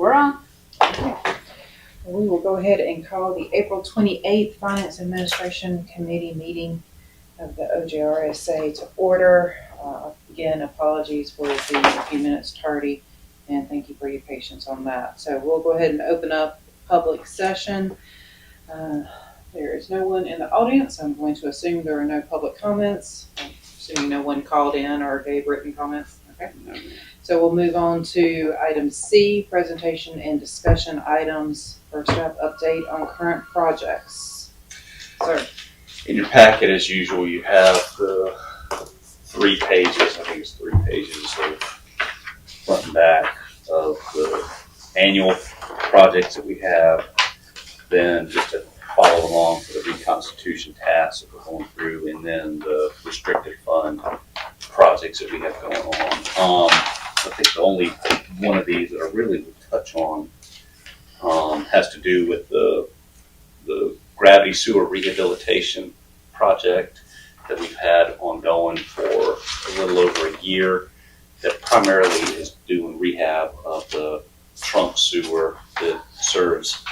we're on. Okay. We will go ahead and call the April 28th Finance Administration Committee meeting of the OJRSA to order. Again, apologies for being a few minutes tardy, and thank you for your patience on that. So we'll go ahead and open up public session. There is no one in the audience. I'm going to assume there are no public comments. I'm assuming no one called in or gave written comments. Okay. So we'll move on to item C, presentation and discussion items. First up, update on current projects. Sir. In your packet, as usual, you have the 3 pages, I think it's 3 pages of front and back of the annual projects that we have. Then just to follow along for the reconstitution tasks that we're going through, and then the restricted fund projects that we have going on. I think the only one of these that I really would touch on has to do with the gravity sewer rehabilitation project that we've had ongoing for a little over a year, that primarily is doing rehab of the trunk sewer that serves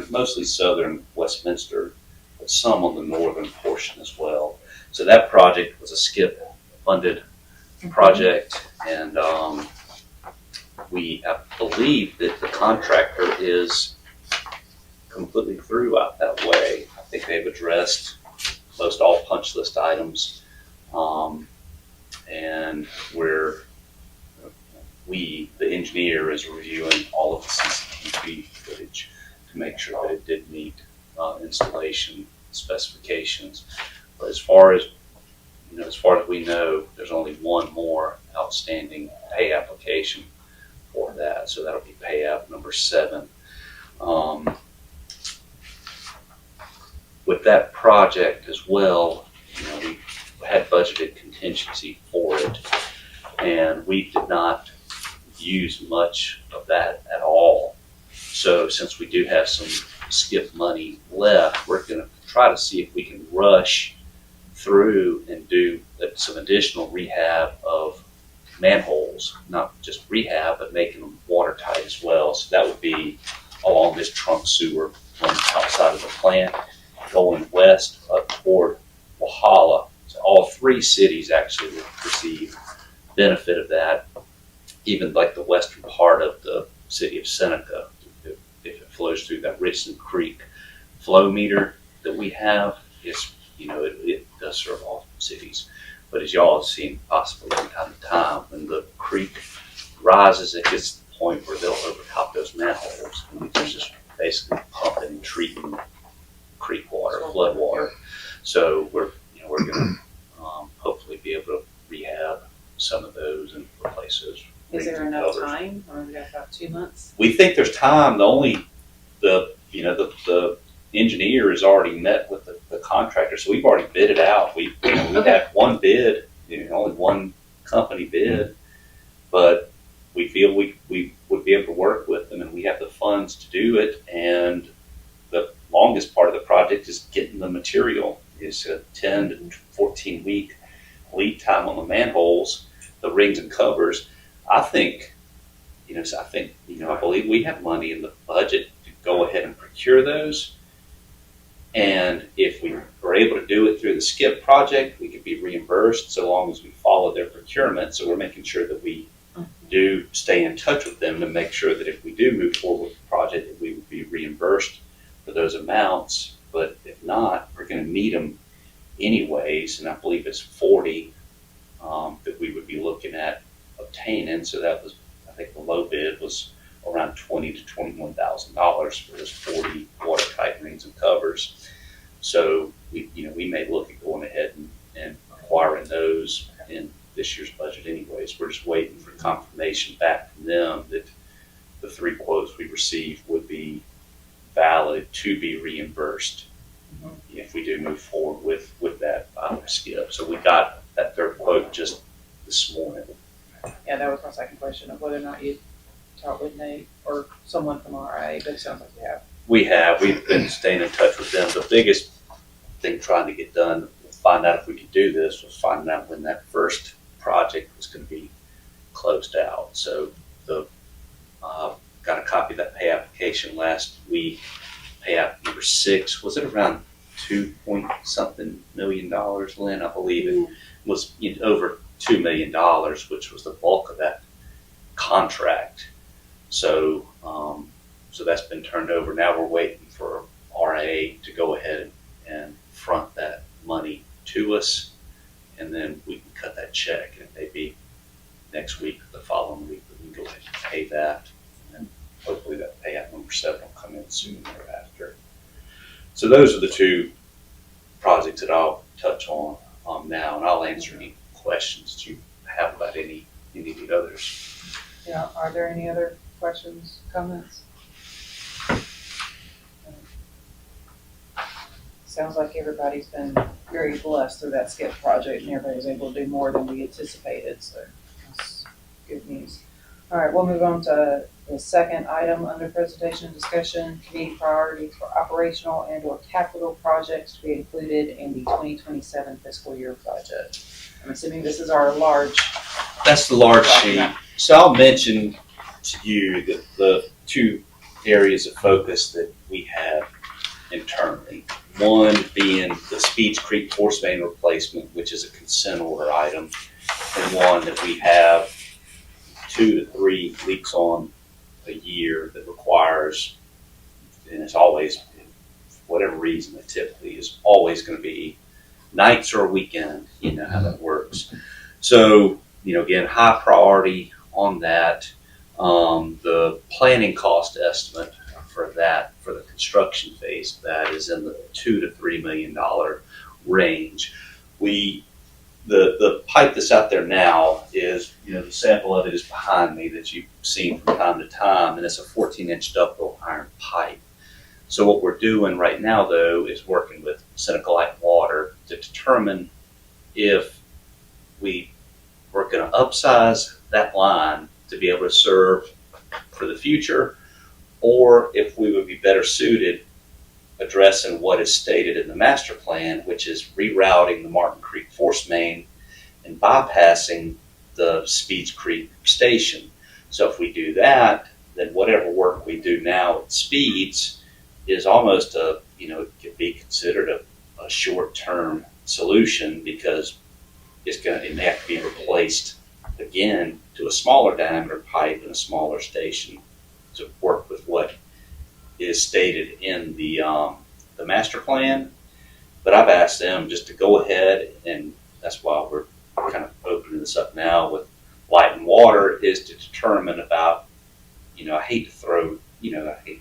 mostly southern Westminster, but some on the northern portion as well. So that project was a SCIP funded project, and I believe that the contractor is completely through out that way. I think they've addressed most all punch list items, and the engineer is reviewing all of the CCTV footage to make sure that it did meet installation specifications. But as far as we know, there's only one more outstanding pay application for that, so that'll be pay app number 7. With that project as well, we had budgeted contingency for it, and we did not use much of that at all. So since we do have some SCIP money left, we're going to try to see if we can rush through and do some additional rehab of manholes, not just rehab, but making them watertight as well. So that would be along this trunk sewer from outside of the plant, going west up toward Walhalla. So all 3 cities actually will receive benefit of that, even like the western part of the city of Seneca, if it flows through that Richland Creek flow meter that we have. It does serve all cities. But as y'all have seen possibly from time to time, when the creek rises, it gets to the point where they'll overtop those manholes. And there's just basically pumping and treating creek water, flood water. So we're going to hopefully be able to rehab some of those and replace those. Is there enough time, or we got about 2 months? We think there's time. The engineer has already met with the contractor, so we've already bid it out. We had one bid, only one company bid, but we feel we would be able to work with them, and we have the funds to do it. And the longest part of the project is getting the material. It's a 10 to 14 week lead time on the manholes, the rings and covers. I believe we have money in the budget to go ahead and procure those. And if we were able to do it through the SCIP project, we could be reimbursed so long as we follow their procurement. So we're making sure that we do stay in touch with them to make sure that if we do move forward with the project, that we would be reimbursed for those amounts. But if not, we're going to need them anyways. And I believe it's 40 that we would be looking at obtaining. So that was, I think the low bid was around $20,000 to $21,000 for those 40 watertight rings and covers. So we may look at going ahead and acquiring those in this year's budget anyways. We're just waiting for confirmation back from them that the 3 quotes we received would be valid to be reimbursed if we do move forward with that SCIP. So we got that 3rd quote just this morning. Yeah, that was my second question of whether or not you talked with Nate or someone from RIA, but it sounds like you have. We've been staying in touch with them. The biggest thing trying to get done, find out if we could do this, was finding out when that first project was going to be closed out. So the got a copy of that pay application last week. Pay app number 6, was it around 2 something million, Lynn? I believe it was over $2 million, which was the bulk of that contract. So, so that's been turned over. Now we're waiting for RA to go ahead and front that money to us, and then we can cut that check, and maybe next week or the following week we can go ahead and pay that, and hopefully that pay app number 7 will come in soon thereafter. So those are the 2 projects that I'll touch on now, and I'll answer any questions that you have about any of the others. Yeah, are there any other questions, comments? Sounds like everybody's been very blessed through that SCIP project, and everybody's able to do more than we anticipated, so that's good news. All right, we'll move on to the second item under presentation and discussion, committee priorities for operational and/or capital projects to be included in the 2027 fiscal year budget. I'm assuming this is our large. That's the large sheet. So I'll mention to you that the 2 areas of focus that we have internally. One being the Speeds Creek force main replacement, which is a consent order item, and one that we have 2 to 3 leaks on a year that requires, and it's always, for whatever reason, it typically is always going to be nights or a weekend. You know how that works. So, again, high priority on that. The planning cost estimate for that, for the construction phase of that, is in the $2 to $3 million range. The pipe that's out there now is, the sample of it is behind me that you've seen from time to time, and it's a 14-inch ductile iron pipe. So what we're doing right now, though, is working with Seneca Light and Water to determine if we're going to upsize that line to be able to serve for the future, or if we would be better suited addressing what is stated in the master plan, which is rerouting the Martin Creek force main and bypassing the Speeds Creek station. So if we do that, then whatever work we do now at Speeds is almost it could be considered a short-term solution, because it may have to be replaced again to a smaller diameter pipe and a smaller station to work with what is stated in the master plan. But I've asked them just to go ahead, and that's why we're kind of opening this up now with Light and Water, is to determine about, I hate to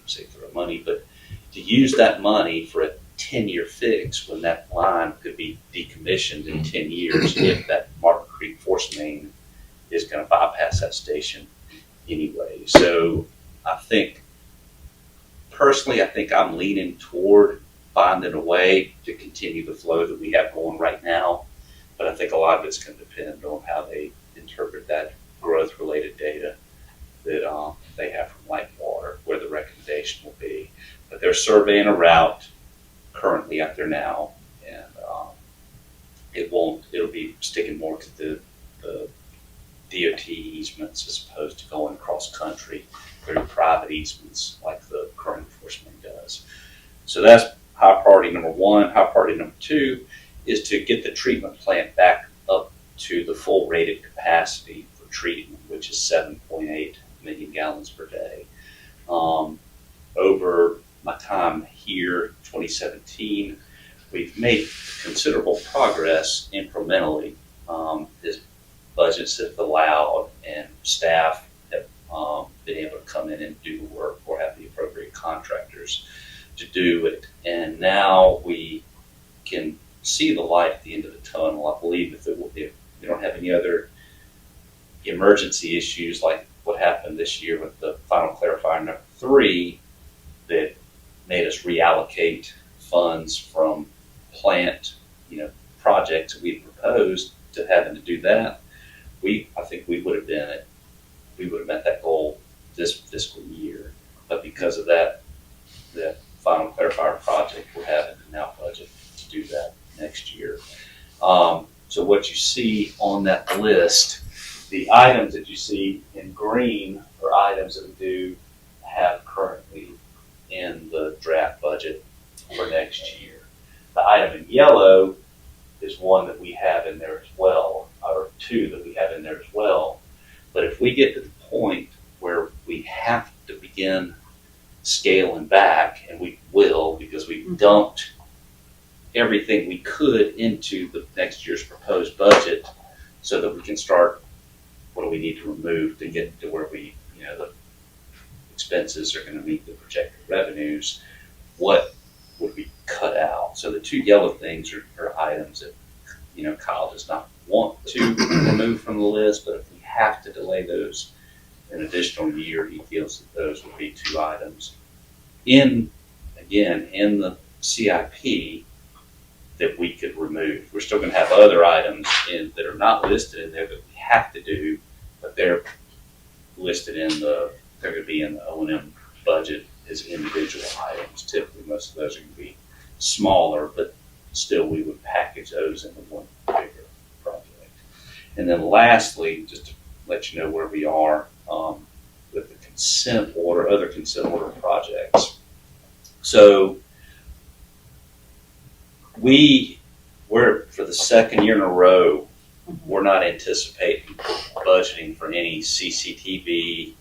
say throw money, but to use that money for a 10-year fix when that line could be decommissioned in 10 years if that Martin Creek force main is going to bypass that station anyway. So I think, personally, I'm leaning toward finding a way to continue the flow that we have going right now. But I think a lot of it's going to depend on how they interpret that growth-related data that they have from Light and Water, where the recommendation will be. But they're surveying a route currently out there now, and it'll be sticking more to the DOT easements as opposed to going cross country through private easements like the current enforcement does. So that's high priority number 1. High priority number 2 is to get the treatment plant back up to the full rated capacity for treatment, which is 7.8 million gallons per day. Over my time here, 2017, we've made considerable progress incrementally. As budgets have allowed and staff have been able to come in and do the work or have the appropriate contractors to do it. And now we can see the light at the end of the tunnel. I believe if we don't have any other emergency issues like what happened this year with the final clarifier number 3 that made us reallocate funds from plant, projects that we proposed to having to do that, I think we would have met that goal this fiscal year. But because of that final clarifier project, we're having to now budget to do that next year. So what you see on that list, the items that you see in green are items that are due have currently in the draft budget for next year. The item in yellow is one that we have in there as well, or two that we have in there as well. But if we get to the point where we have to begin scaling back, and we will because we dumped everything we could into the next year's proposed budget so that we can start, what do we need to remove to get to where we, the expenses are going to meet the projected revenues, what would be cut out. So the two yellow things are items that, Kyle does not want to remove from the list, but if we have to delay those an additional year, he feels that those would be two items in the CIP that we could remove. We're still going to have other items that are not listed in there that we have to do, but they're listed they're going to be in the O&M budget as individual items. Typically, most of those are going to be smaller, but still we would package those into one bigger project. And then lastly, just to let you know where we are with the other consent order projects. So we're for the second year in a row, we're not anticipating budgeting for any CCTV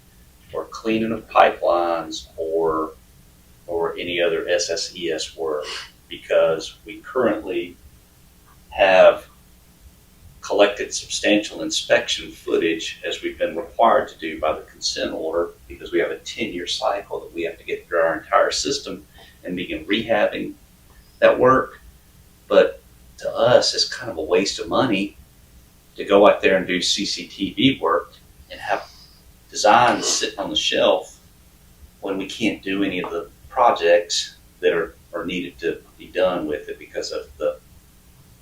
or cleaning of pipelines or any other SSES work, because we currently have collected substantial inspection footage as we've been required to do by the consent order, because we have a 10-year cycle that we have to get through our entire system and begin rehabbing that work. But to us, it's kind of a waste of money to go out there and do CCTV work and have designs sitting on the shelf when we can't do any of the projects that are needed to be done with it because of the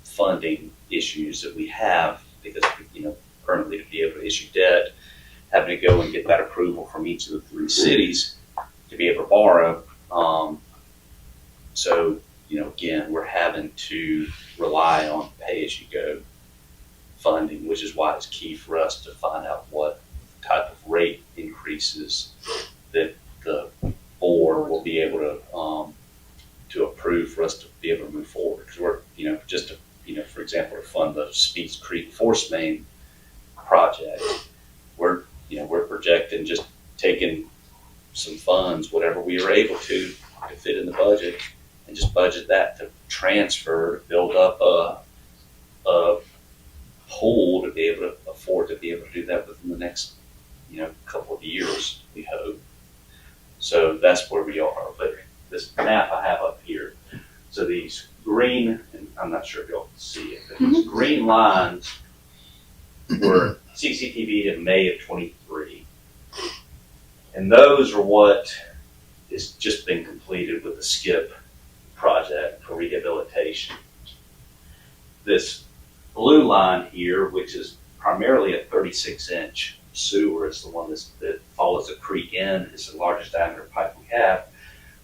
funding issues that we have, because currently to be able to issue debt, having to go and get that approval from each of the three cities to be able to borrow. So again, we're having to rely on pay-as-you-go funding, which is why it's key for us to find out what type of rate increases that the board will be able to approve for us to be able to move forward. Because we're, for example, to fund the Speeds Creek Force Main project, we're projecting just taking some funds, whatever we are able to fit in the budget, and just budget that to transfer, to build up a pool to be able to afford to be able to do that within the next, couple of years, we hope. So that's where we are. But this map I have up here, so these green, and I'm not sure if y'all can see it, but these green lines were CCTV in May of 23. And those are what is just been completed with the SKIP project for rehabilitation. This blue line here, which is primarily a 36-inch sewer, is the one that follows the creek in. It's the largest diameter pipe we have.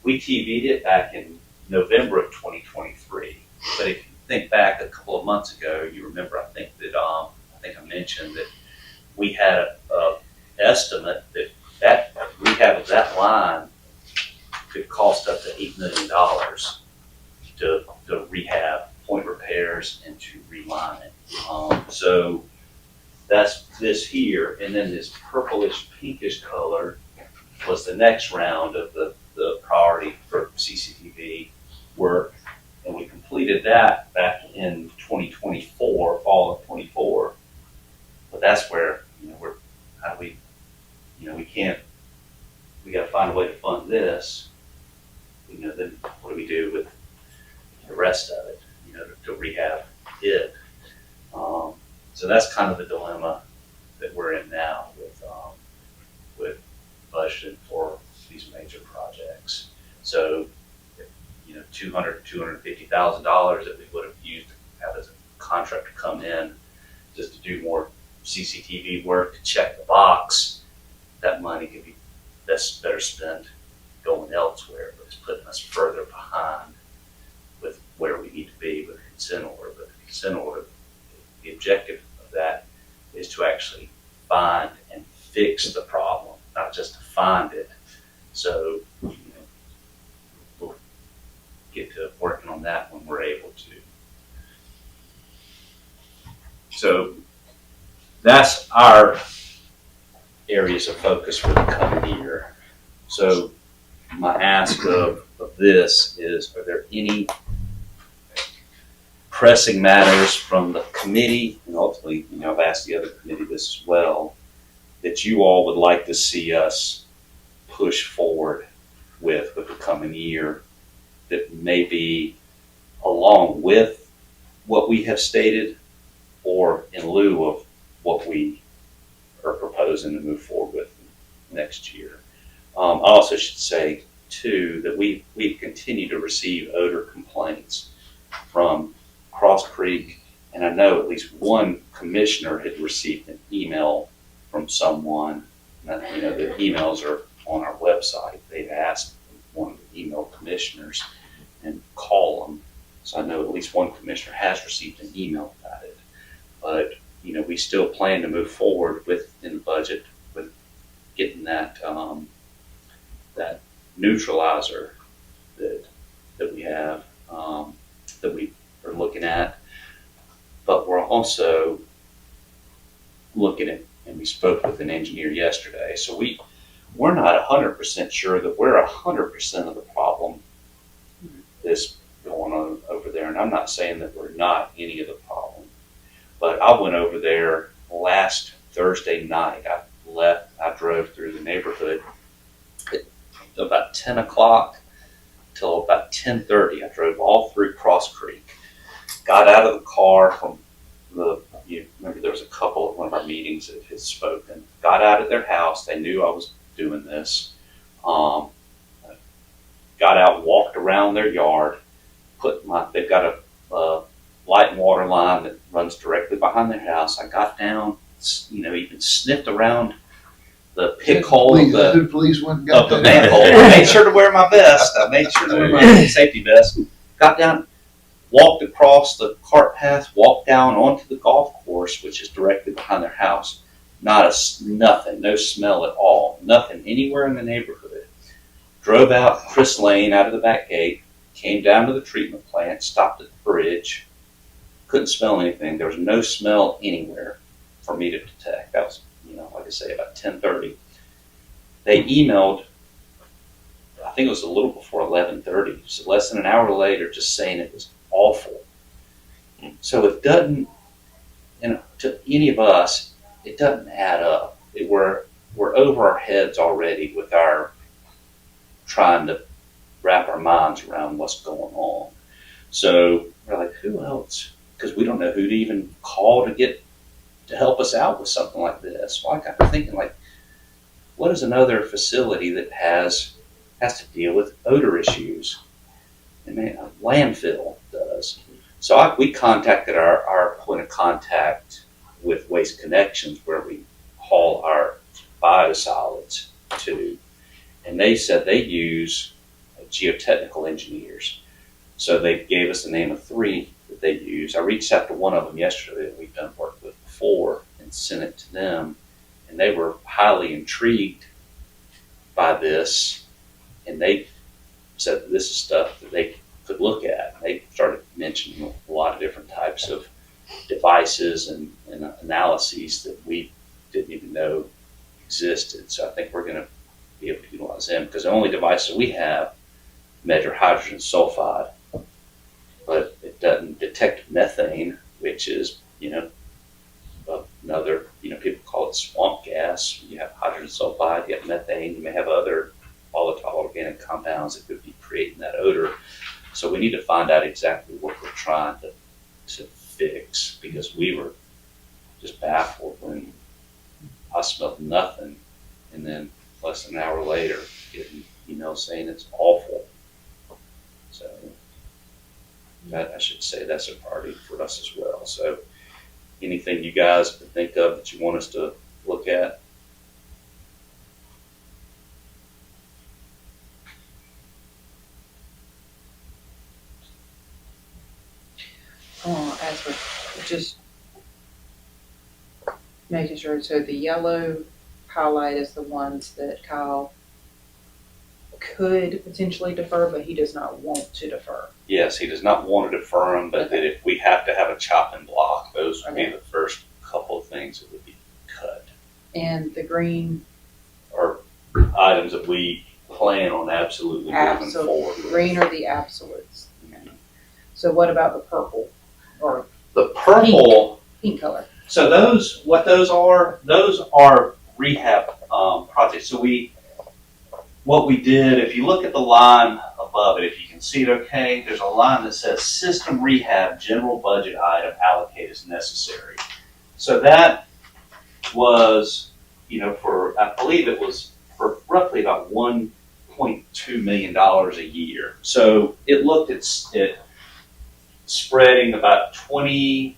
We TV'd it back in November of 2023. But if you think back a couple of months ago, you remember, I think I mentioned that we had a estimate that rehab of that line could cost up to $8 million to rehab, point repairs, and to reline it. So that's this here, and then this purplish pinkish color was the next round of the priority for CCTV work, and we completed that back in 2024, fall of 24. But that's where we got to find a way to fund this. Then what do we do with the rest of it? To rehab it. So that's kind of the dilemma that we're in now with budgeting for these major projects. So, $250,000 that we would have used to have as a contractor come in just to do more CCTV work to check the box, that money could be better spent going elsewhere, but it's putting us further behind with where we need to be with the consent order. But the consent order, the objective of that is to actually find and fix the problem, not just to find it. So So that's our areas of focus for the coming year. So my ask of this is, are there any pressing matters from the committee, and ultimately, I've asked the other committee this as well, that you all would like to see us push forward with the coming year, that may be along with what we have stated or in lieu of what we are proposing to move forward with next year. I also should say too that we continue to receive odor complaints from Cross Creek, and I know at least one commissioner had received an email from someone. The emails are on our website. They've asked one of the email commissioners and call them. So I know at least one commissioner has received an email about it. But we still plan to move forward in the budget with getting that that neutralizer that we have, that we are looking at. But we're also looking at, and we spoke with an engineer yesterday, so we're not 100% sure that we're 100% of the problem that's going on over there. And I'm not saying that we're not any of the problem, but I went over there last Thursday night. I drove through the neighborhood at about 10 o'clock till about 10:30. I drove all through Cross Creek, got out of the car from remember there was a couple at one of our meetings that had spoken, got out at their house. They knew I was doing this. Got out, walked around their yard, they've got a light and water line that runs directly behind their house. I got down, even sniffed around the pig hole of the police went and got the that. manhole. I made sure to wear my vest. I made sure to wear my safety vest. Got down, walked across the cart path, walked down onto the golf course, which is directly behind their house. Nothing, no smell at all, nothing anywhere in the neighborhood. Drove out Chris Lane out of the back gate, came down to the treatment plant, stopped at the bridge, couldn't smell anything. There was no smell anywhere for me to detect. That was, like I say, about 10:30. They emailed, I think it was a little before 11:30, so less than an hour later, just saying it was awful. So it doesn't, to any of us, it doesn't add up. We're over our heads already with our trying to wrap our minds around what's going on. So we're like, who else? Because we don't know who to even call to help us out with something like this. Well, I got to thinking, like, what is another facility that has to deal with odor issues? And a landfill does. So we contacted our point of contact with Waste Connections, where we haul our biosolids to, and they said they use geotechnical engineers. So they gave us the name of 3 that they use. I reached out to one of them yesterday that we've done work with before and sent it to them, and they were highly intrigued by this, and they said that this is stuff that they could look at. And they started mentioning a lot of different types of devices and analyses that we didn't even know existed. So I think we're going to be able to utilize them, because the only devices we have measure hydrogen sulfide, but it doesn't detect methane, which is, another, people call it swamp gas. You have hydrogen sulfide, you have methane, you may have other volatile organic compounds that could be creating that odor. So we need to find out exactly what we're trying to fix, because we were just baffled when I smelled nothing, and then less than an hour later getting emails saying it's awful. So that, I should say, that's a priority for us as well. So anything you guys can think of that you want us to look at? As we're just making sure, so the yellow highlight is the ones that Kyle could potentially defer, but he does not want to defer. Yes, he does not want to defer them, but that if we have to have a chopping block, those would be Okay. the first couple of things that would be cut. And the green, Or items that we plan on absolutely moving forward with. green are the absolutes. Okay. So what about the purple or The purple, pink color? so those are rehab projects. So what we did, if you look at the line above it, if you can see it okay, there's a line that says system rehab general budget item allocate as necessary. So that was, I believe it was for roughly about $1.2 million a year. So it looked at spreading about close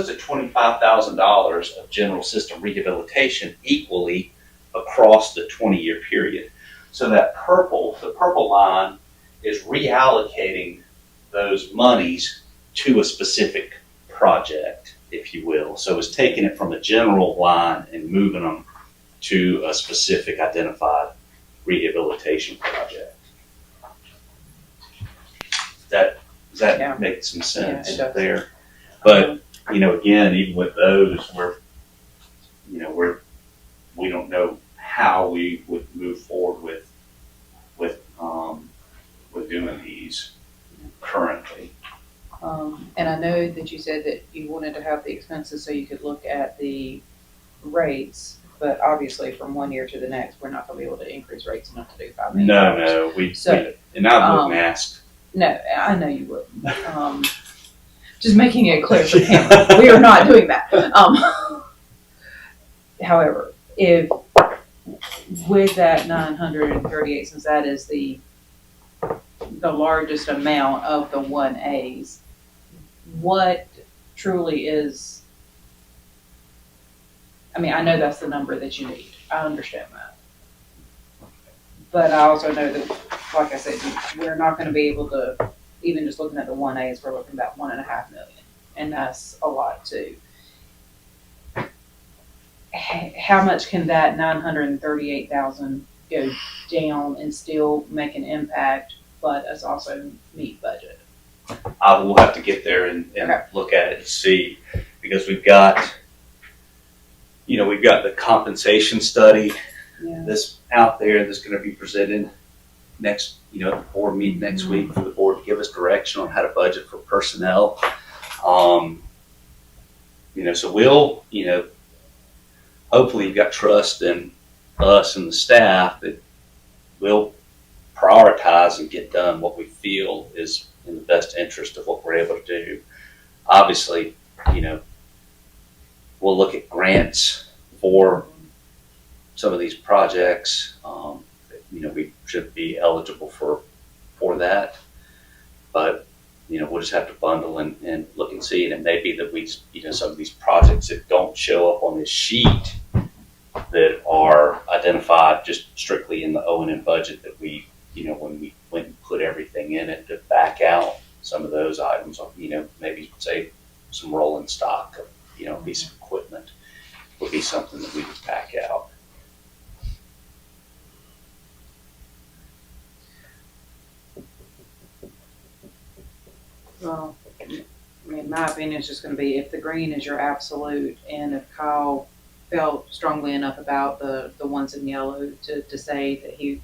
to $25,000 of general system rehabilitation equally across the 20-year period. So the purple line is reallocating those monies to a specific project, if you will. So it's taking it from a general line and moving them to a specific identified rehabilitation project. Does that Yeah. make some sense Yeah, it does. there? But, again, even with those, we don't know how we would move forward with doing these currently. And I know that you said that you wanted to have the expenses so you could look at the rates, but obviously from one year to the next, we're not gonna be able to increase rates enough to do $5 million. No, and I wouldn't ask. No, I know you wouldn't. Just making it clear for him, we are not doing that. However, if with that 938, since that is the largest amount of the 1As, what truly is, I mean, I know that's the number that you need. I understand that. But I also know that, like I said, we're not gonna be able to, even just looking at the 1As, we're looking at about 1.5 million. And that's a lot too. How much can that 938,000 go down and still make an impact, but us also meet budget? I will have to get there and Okay. look at it and see, because we've got the compensation study Yeah. that's out there that's going to be presented next, the board meeting next week for the board to give us direction on how to budget for personnel. So we'll, hopefully you've got trust in us and the staff that we'll prioritize and get done what we feel is in the best interest of what we're able to do. Obviously, we'll look at grants for some of these projects. We should be eligible for that, but we'll just have to bundle and look and see. And it may be that we, some of these projects that don't show up on this sheet that are identified just strictly in the O&M budget that we, when we went and put everything in it, to back out some of those items, maybe say some rolling stock of, a piece of equipment would be something that we would back out. Well, I mean, my opinion is just gonna be, if the green is your absolute, and if Kyle felt strongly enough about the ones in yellow to say that he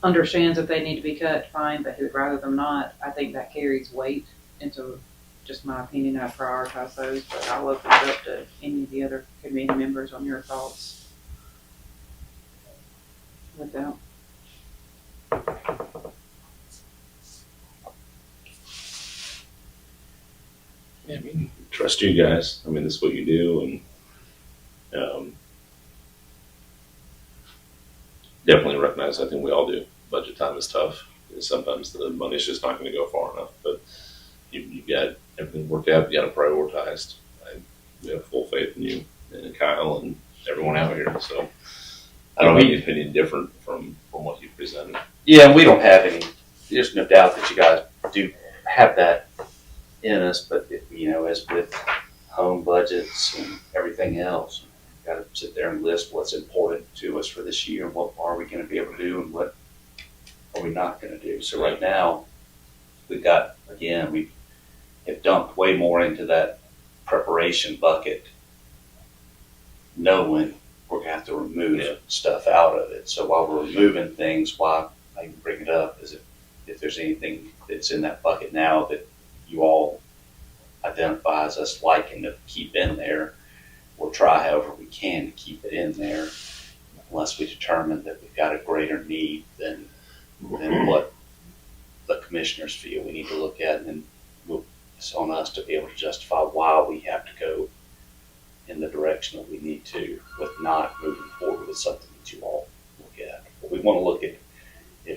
understands that they need to be cut, fine, but he would rather them not, I think that carries weight into just my opinion. I prioritize those, but I'll open it up to any of the other committee members on your thoughts with that. Yeah, trust you guys. This is what you do, and definitely recognize. I think we all do. Budget time is tough. Sometimes the money's just not going to go far enough. But you've got everything worked out. You got it prioritized. We have full faith in you and Kyle and everyone out here. So I don't have any opinion different from what you presented. Yeah, we don't have any. There's no doubt that you guys do have that in us, but as with home budgets and everything else, gotta sit there and list what's important to us for this year, and what are we gonna be able to do, and what are we not gonna do. So right now, we have dumped way more into that preparation bucket, knowing we're gonna have to remove stuff out of it. So while we're removing things, why I even bring it up is if there's anything that's in that bucket now that you all identify as us liking to keep in there, we'll try however we can to keep it in there, unless we determine that we've got a greater need than what the commissioners feel we need to look at, and then it's on us to be able to justify why we have to go in the direction that we need to, with not moving forward with something that you all look at. But we want to look at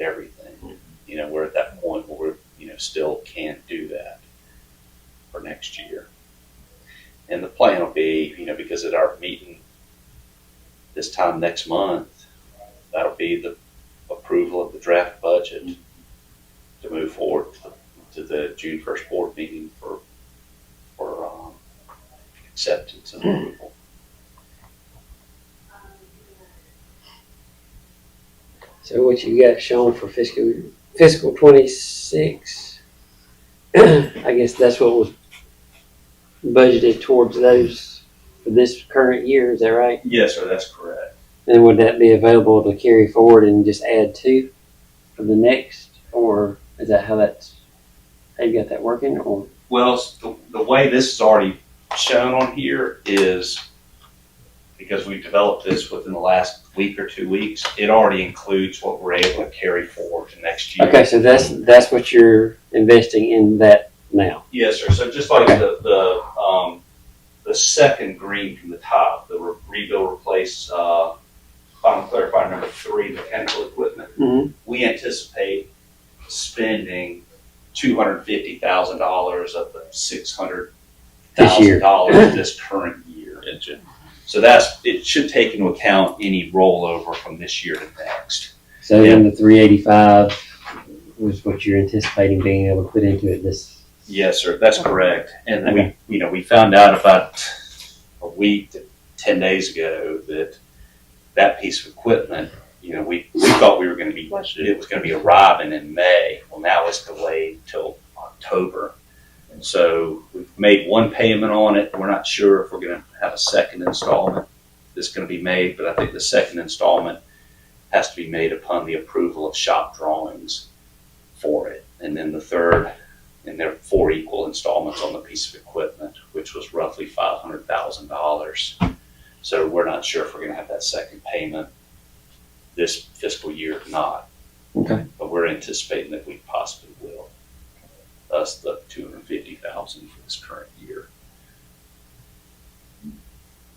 everything. You know, we're at that point where we're, still can't do that for next year. And the plan will be, because at our meeting this time next month, that'll be the approval of the draft budget to move forward to the June 1st board meeting for acceptance and approval. So what you got shown for fiscal 26, I guess that's what was budgeted towards those for this current year, is that right? Yes, sir, that's correct. And would that be available to carry forward and just add to for the next, or is that how you got that working, or? Well, the way this is already shown on here is because we've developed this within the last week or 2 weeks, it already includes what we're able to carry forward to next year. Okay, so that's what you're investing in that now. Yes, sir. So just like the second green from the top, the rebuild, replace, final clarifier number 3, mechanical equipment, Mm-hmm. we anticipate spending $250,000 of the $600,000 this current year. So it should take into account any rollover from this year to next. So then the 385 was what you're anticipating being able to put into it this. Yes, sir. That's correct. And Okay. we found out about a week to 10 days ago that piece of equipment, we thought it was going to be arriving in May. Well, now it's delayed till October. And so we've made one payment on it. We're not sure if we're going to have a second installment that's going to be made, but I think the second installment has to be made upon the approval of shop drawings for it. And then the third, and there are 4 equal installments on the piece of equipment, which was roughly $500,000. So we're not sure if we're going to have that second payment this fiscal year or not. Okay. But we're anticipating that we possibly will. Thus the $250,000 for this current year.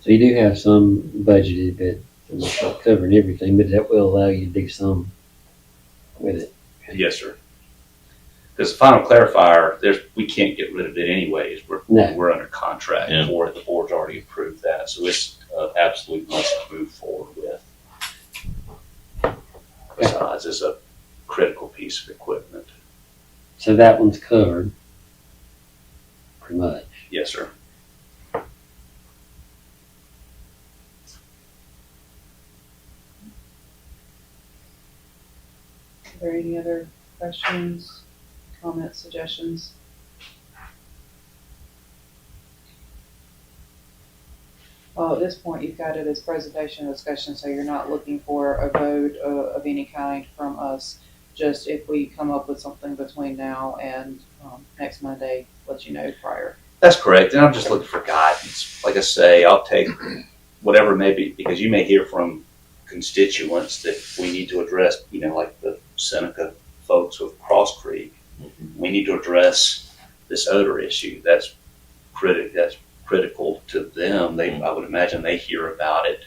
So you do have some budgeted, but it's not covering everything, but that will allow you to do some with it. Yes, sir. Because the final clarifier, we can't get rid of it anyways. We're under contract for it. The board's already approved that, so it's absolute must move forward with. Besides, it's a critical piece of equipment. So that one's covered, pretty much. Yes, sir. Are there any other questions, comments, suggestions? Well, at this point, you've got it as presentation discussion, so you're not looking for a vote of any kind from us. Just if we come up with something between now and next Monday, let you know prior. That's correct, and I'm just looking for guidance. Like I say, I'll take whatever may be, because you may hear from constituents that we need to address, like the Seneca folks with Cross Creek. We need to address this odor issue. That's critical to them. I would imagine they hear about it.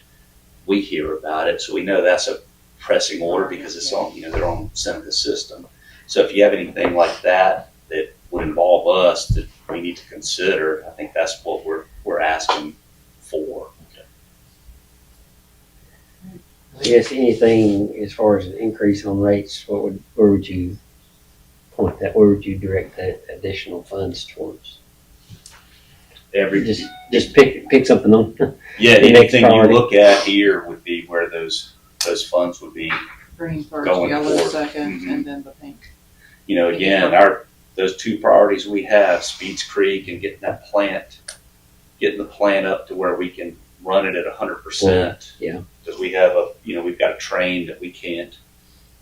We hear about it, so we know that's a pressing order because it's on, they're on Seneca's system. So if you have anything like that would involve us that we need to consider, I think that's what we're asking for. I guess anything as far as an increase on rates, where would you point that? Where would you direct that additional funds towards? every, Just pick something on. yeah, the next anything you priority. look at here would be where those funds would be. Green first, Going yellow forward. second, Mhm. and then the pink. You know, again, those two priorities we have, Speeds Creek and getting the plant up to where we can run it at 100%. Yeah. Because we have we've got a train that we can't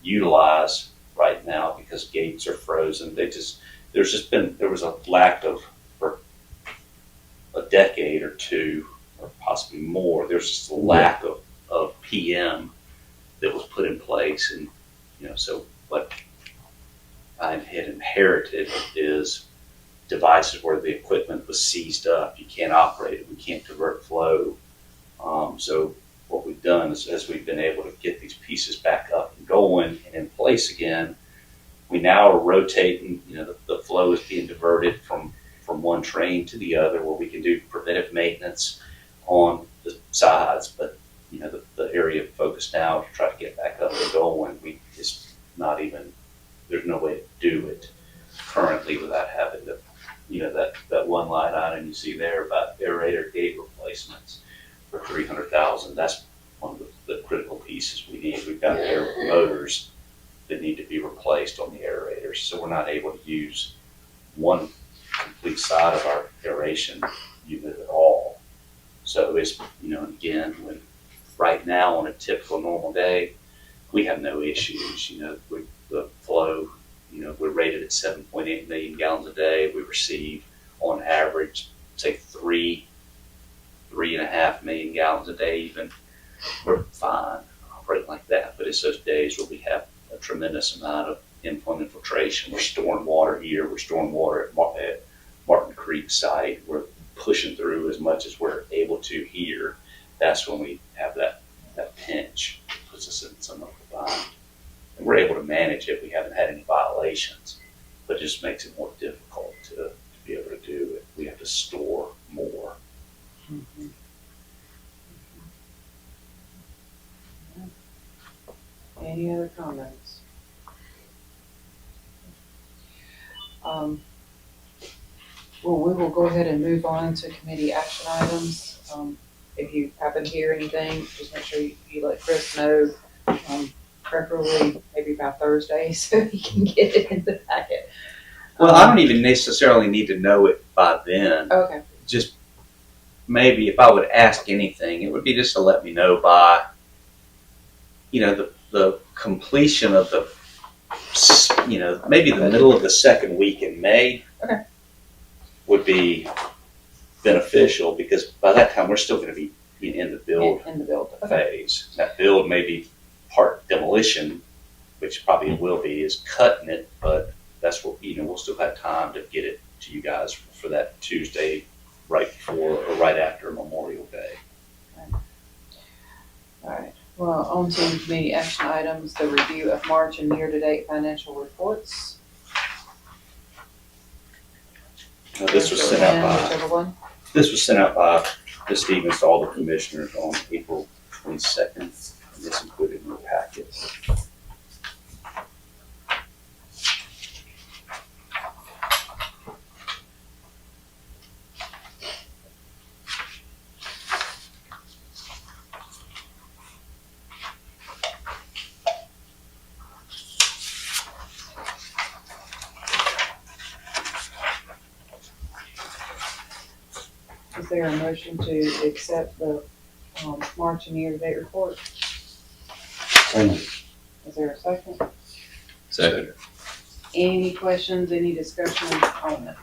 utilize right now because gates are frozen. There was a lack of, for a decade or two, or possibly more, there's just a lack of PM that was put in place. And, so what I had inherited is devices where the equipment was seized up. You can't operate it. We can't divert flow. So what we've done is, as we've been able to get these pieces back up and going and in place again, we now are rotating. The flow is being diverted from one train to the other, where we can do preventive maintenance on the sides. But the area of focus now to try to get back up and going, there's no way to do it currently without having to, that one line item you see there about aerator gate replacements for $300,000. That's one of the critical pieces we need. We've got air motors that need to be replaced on the aerators, so we're not able to use one complete side of our aeration unit at all. So it's, again, right now on a typical normal day, we have no issues. The flow, we're rated at 7.8 million gallons a day. We receive on average, say 3.5 million gallons a day even. We're fine operating like that, but it's those days where we have a tremendous amount of influent infiltration. We're storing water here. We're storing water at Martin Creek site. We're pushing through as much as we're able to here. That's when we have that pinch. It puts us in some of the bind. And we're able to manage it. We haven't had any violations, but it just makes it more difficult to be able to do it. We have to store more. Mhm. Any other comments? Well, we will go ahead and move on to committee action items. If you happen to hear anything, just make sure you let Chris know, preferably maybe by Thursday, so he can get it in the packet. Well, I don't even necessarily need to know it by then. Okay, Just maybe if I would ask anything, it would be just to let me know by, the completion of maybe the middle of the second week in May. Okay. Would be beneficial, because by that time we're still going to be in the build in the build. Okay. phase. That build may be part demolition, which probably it will be, is cutting it, but that's what, we'll still have time to get it to you guys for that Tuesday right before or right after Memorial Day. All right. Well, on to committee action items, the review of March and year-to-date financial reports. This was sent out Whichever one. by Ms. Stevens to all the commissioners on April 22nd, and this included in your packet. Is there a motion to accept the March and year-to-date report? Is there a second? Second. Any questions, any discussion on it?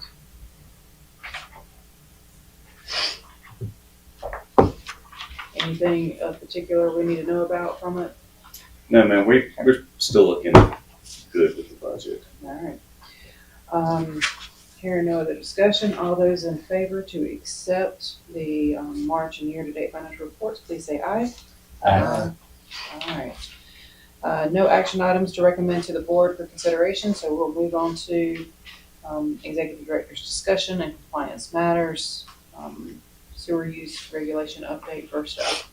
Anything of particular we need to know about from it? No, man, we're still looking good with the budget. All right. Hearing no other discussion, all those in favor to accept the March and year-to-date financial reports, please say aye. Aye. All right. No action items to recommend to the board for consideration, so we'll move on to executive director's discussion and compliance matters. Sewer use regulation update first up.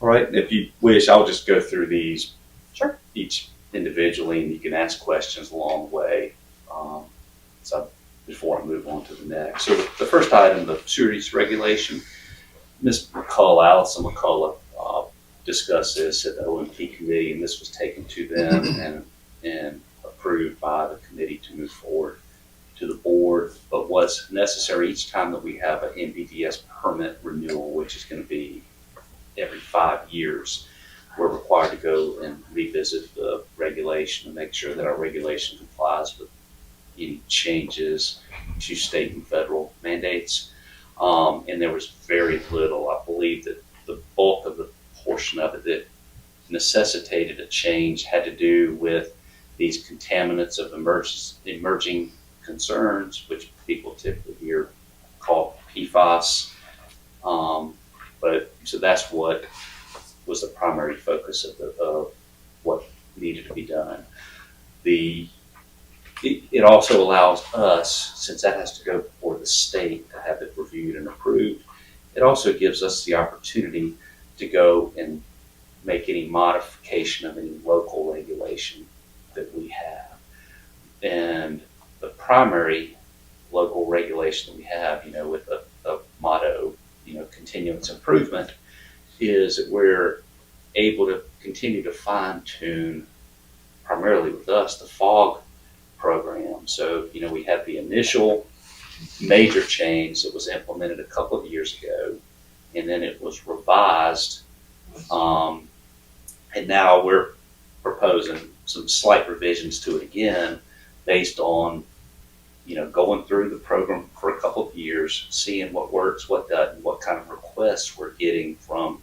All right, if you wish, I'll just go through these Sure. each individually, and you can ask questions along the way. So before I move on to the next. So the first item, the sewer use regulation, Ms. McCullough, Allison McCullough, discussed this at the OMP committee, and this was taken to them and approved by the committee to move forward to the board. But what's necessary each time that we have an NPDES permit renewal, which is going to be every 5 years, we're required to go and revisit the regulation and make sure that our regulation complies with any changes to state and federal mandates. And there was very little. I believe that the bulk of the portion of it that necessitated a change had to do with these contaminants of emerging concerns, which people typically hear called PFAS. But so that's what was the primary focus of what needed to be done. It also allows us, since that has to go before the state to have it reviewed and approved, it also gives us the opportunity to go and make any modification of any local regulation that we have. And the primary local regulation that we have, with the motto, continuous improvement, is that we're able to continue to fine tune, primarily with us, the FOG program. So, we had the initial major change that was implemented a couple of years ago, and then it was revised, and now we're proposing some slight revisions to it again, based on, going through the program for a couple of years, seeing what works, what doesn't, what kind of requests we're getting from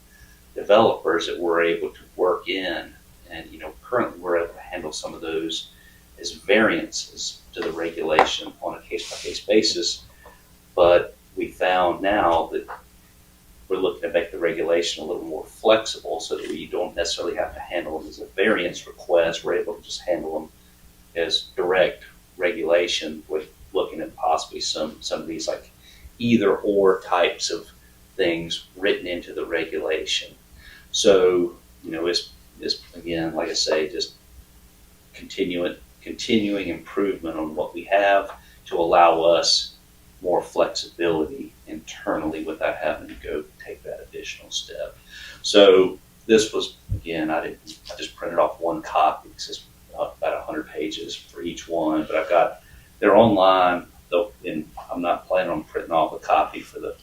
developers that we're able to work in. And, currently we're able to handle some of those as variances to the regulation on a case-by-case basis. But we found now that we're looking to make the regulation a little more flexible so that we don't necessarily have to handle them as a variance request. We're able to just handle them as direct regulation, with looking at possibly some of these like either or types of things written into the regulation. So, it's again, like I say, just continuing improvement on what we have to allow us more flexibility internally without having to go take that additional step. So this was, again, I just printed off one copy. It's just about 100 pages for each one, but they're online, though, and I'm not planning on printing off a copy for the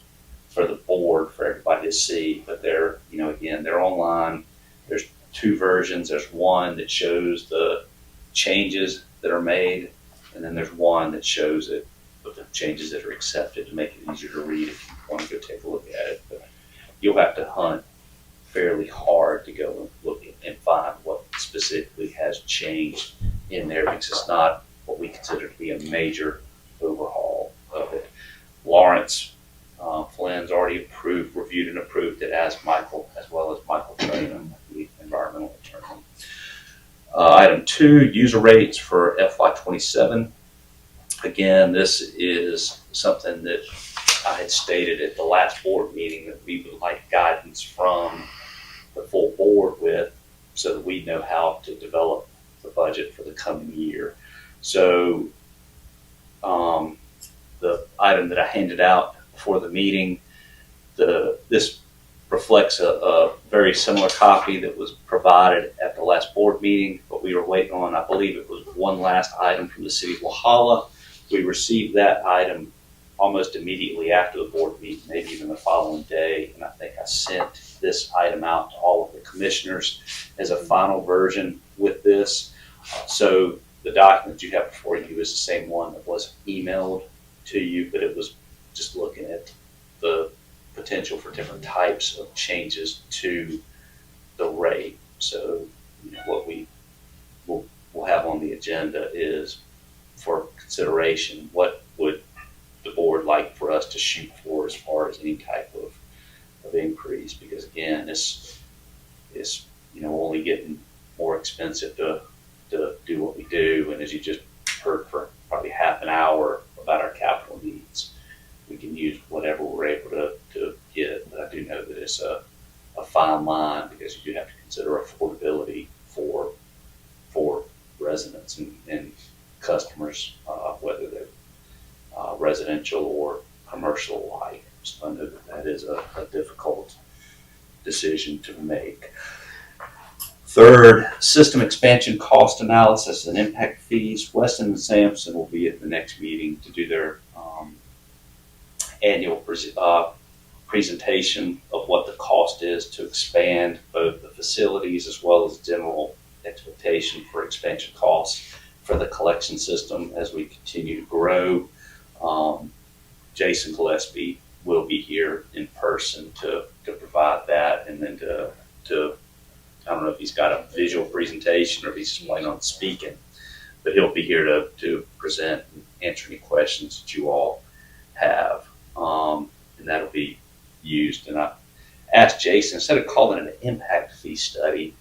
board for everybody to see, but they're, again, they're online. There's 2 versions. There's one that shows the changes that are made, and then there's one that shows it with the changes that are accepted to make it easier to read if you want to go take a look at it. But you'll have to hunt fairly hard to go and look and find what specifically has changed in there, because it's not what we consider to be a major overhaul of it. Lawrence Flynn's already reviewed and approved it, as well as Michael Trainum, the environmental attorney. Item 2, user rates for FY27. Again, this is something that I had stated at the last board meeting that we would like guidance from the full board with, so that we know how to develop the budget for the coming year. So the item that I handed out before the meeting, this reflects a very similar copy that was provided at the last board meeting, but we were waiting on, I believe it was one last item from the city of Walhalla. We received that item almost immediately after the board meeting, maybe even the following day, and I think I sent this item out to all of the commissioners as a final version with this. So the document you have before you is the same one that was emailed to you, but it was just looking at the potential for different types of changes to the rate. So, what we'll have on the agenda is, for consideration, what would the board like for us to shoot for as far as any type of increase? Because again, this is only getting more expensive to do what we do, and as you just heard for probably half an hour about our capital needs, we can use whatever we're able to get. But I do know that it's a fine line, because you do have to consider affordability for residents and customers, whether they're residential or commercial alike. So I know that is a difficult decision to make. Third, system expansion cost analysis and impact fees. Weston and Sampson will be at the next meeting to do their annual presentation of what the cost is to expand both the facilities as well as general expectation for expansion costs for the collection system as we continue to grow. Jason Gillespie will be here in person to provide that, and then to I don't know if he's got a visual presentation or if he's just planning on speaking, but he'll be here to present and answer any questions that you all have. And that'll be used. And I asked Jason, instead of calling it an impact fee study,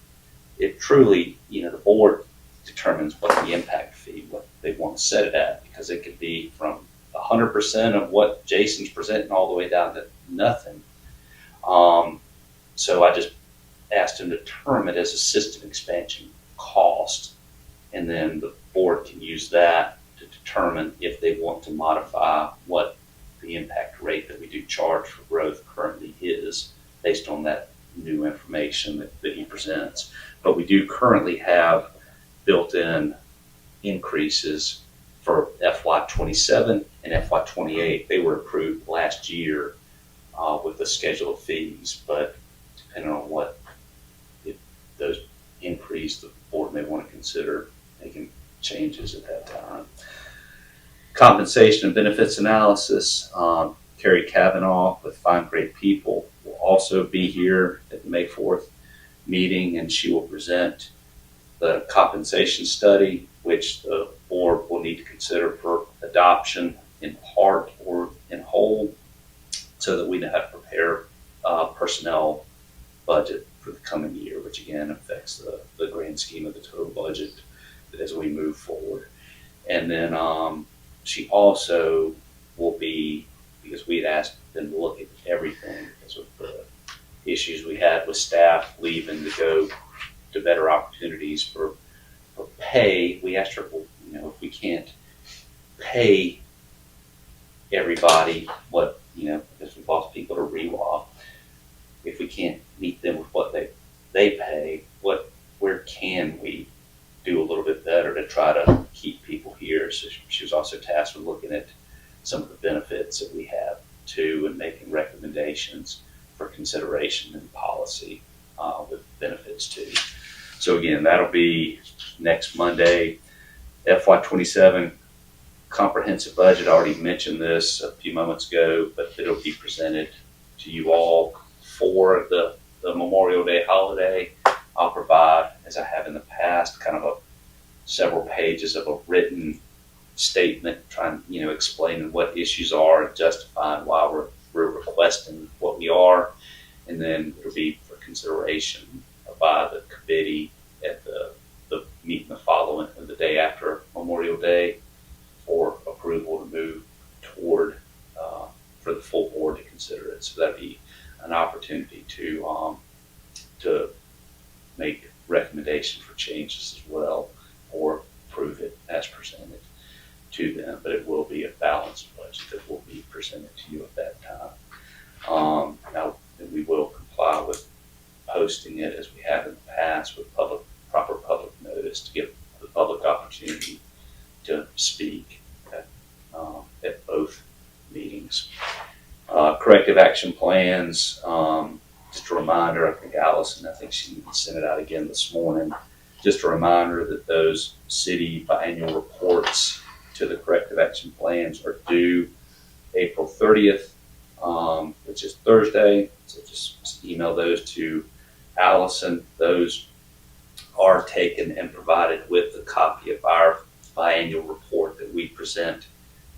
it truly, the board determines what the impact fee, what they want to set it at, because it could be from 100% of what Jason's presenting all the way down to nothing. So I just asked him to term it as a system expansion cost, and then the board can use that to determine if they want to modify what the impact rate that we do charge for growth currently is based on that new information that he presents. But we do currently have built-in increases for FY27 and FY28. They were approved last year with the schedule of fees, but depending on what, if those increase, the board may want to consider making changes at that time. Compensation and benefits analysis. Carrie Kavanaugh with Find Great People will also be here at the May 4th meeting, and she will present the compensation study, which the board will need to consider for adoption in part or in whole, so that we know how to prepare personnel budget for the coming year, which again affects the grand scheme of the total budget as we move forward. And then she also will be, because we had asked them to look at everything because of the issues we had with staff leaving to go to better opportunities for pay. We asked her, well, if we can't pay everybody what, because we've lost people to REWA, if we can't meet them with what they pay, where can we do a little bit better to try to keep people here? So she was also tasked with looking at some of the benefits that we have too, and making recommendations for consideration in policy with benefits too. So again, that'll be next Monday. FY27 comprehensive budget, I already mentioned this a few moments ago, but it'll be presented to you all for the Memorial Day holiday. I'll provide, as I have in the past, kind of several pages of a written statement trying, explaining what issues are and justifying why we're requesting what we are. And then it'll be for consideration by the committee at the meeting the day after Memorial Day for approval to move toward for the full board to consider it. So that'd be an opportunity to make recommendation for changes as well, or approve it as presented to them. But it will be a balanced budget that will be presented to you at that time. Now, we will comply with posting it as we have in the past with proper public notice to give the public opportunity to speak at both meetings. Corrective action plans, just a reminder, I think Allison, she sent it out again this morning. Just a reminder that those city biannual reports to the corrective action plans are due April 30th, which is Thursday. So just email those to Allison. Those are taken and provided with a copy of our biannual report that we present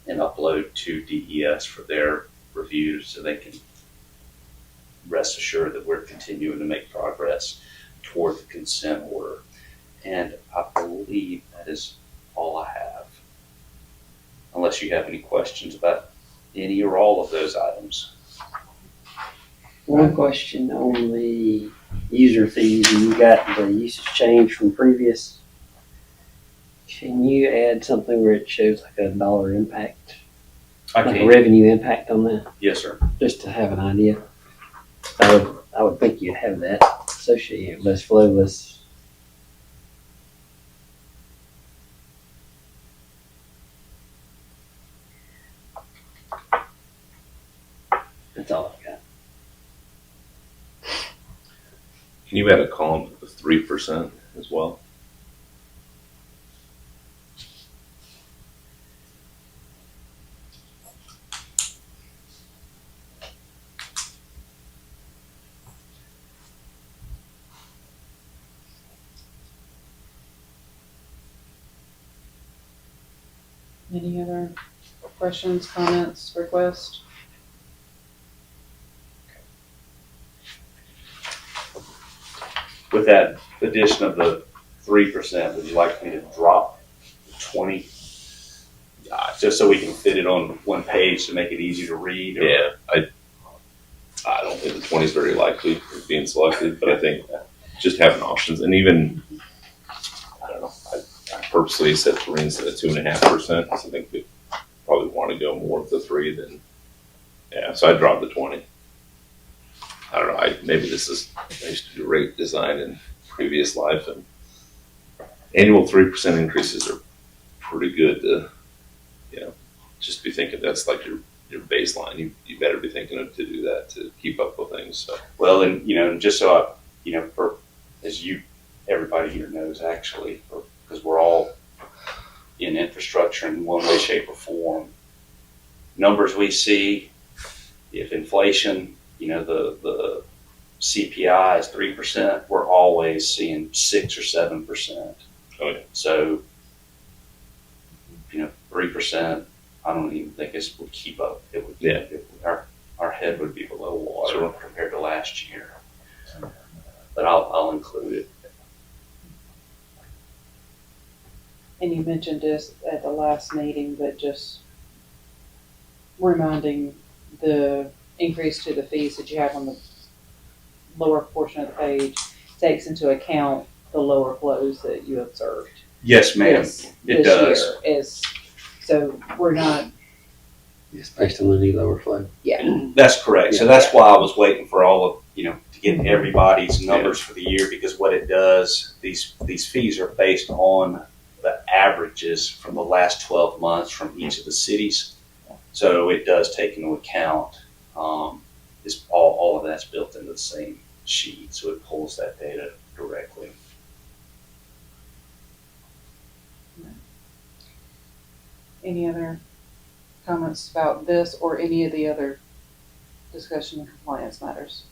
and upload to DES for their review, so they can rest assured that we're continuing to make progress toward the consent order. And I believe that is all I have, unless you have any questions about any or all of those items. One question on the user fees, and you got the usage change from previous. Can you add something where it shows like a dollar impact I like a can, revenue impact on that, yes, sir. just to have an idea? I would think you'd have that associated, less flow, less. That's all I've got. Can you add a column of 3% as well? Any other questions, comments, requests? With that addition of the 3%, would you like me to drop 20? Just so we can fit it on one page to make it easy to read? Or- Yeah, I don't think the 20 is very likely of being selected, but I think just having options, and even, I don't know, I purposely set 3 instead of 2.5%, because I think we probably want to go more with the 3 than, yeah, so I dropped the 20. I don't know, maybe this is, I used to do rate design in previous life, and annual 3% increases are pretty good to, just be thinking that's like your baseline. You better be thinking to do that to keep up with things. So. Well, and just so for as everybody here knows actually, because we're all in infrastructure in one way, shape, or form. Numbers we see, if inflation, the CPI is 3%, we're always seeing 6 or 7%. Oh yeah. So, 3%. I don't even think it would keep up. It would, Yeah. Our head would be below water Sure. compared to last year. But I'll include it. And you mentioned this at the last meeting, but just reminding the increase to the fees that you have on the lower portion of the page takes into account the lower flows that you observed. Yes, ma'am. It does. Year so we're not, It's based on the new lower flow. yeah. That's correct. So that's why I was waiting for all of, to get everybody's numbers for the year, because what it does, these fees are based on the averages from the last 12 months from each of the cities. So it does take into account, all of that's built into the same sheet. So it pulls that data directly. Any other comments about this or any of the other discussion and compliance matters?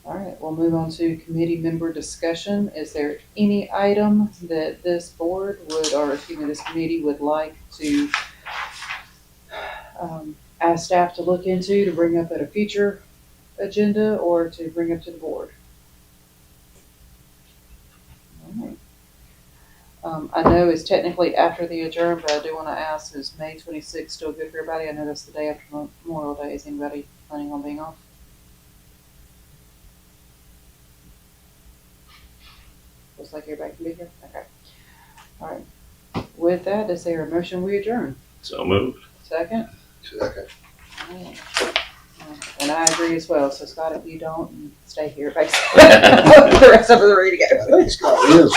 All right, we'll move on to committee member discussion. Is there any item that this committee would like to ask staff to look into, to bring up at a future agenda, or to bring up to the board? All right. I know it's technically after the adjourn, but I do want to ask, is May 26th still good for everybody? I know that's the day after Memorial Day. Is anybody planning on being off? Looks like everybody can be here. Okay. All right. With that, is there a motion we adjourn? So moved. Second? Second. All right. And I agree as well. So Scott, if you don't, stay here, basically. The rest of us are ready to go. I think Scott is.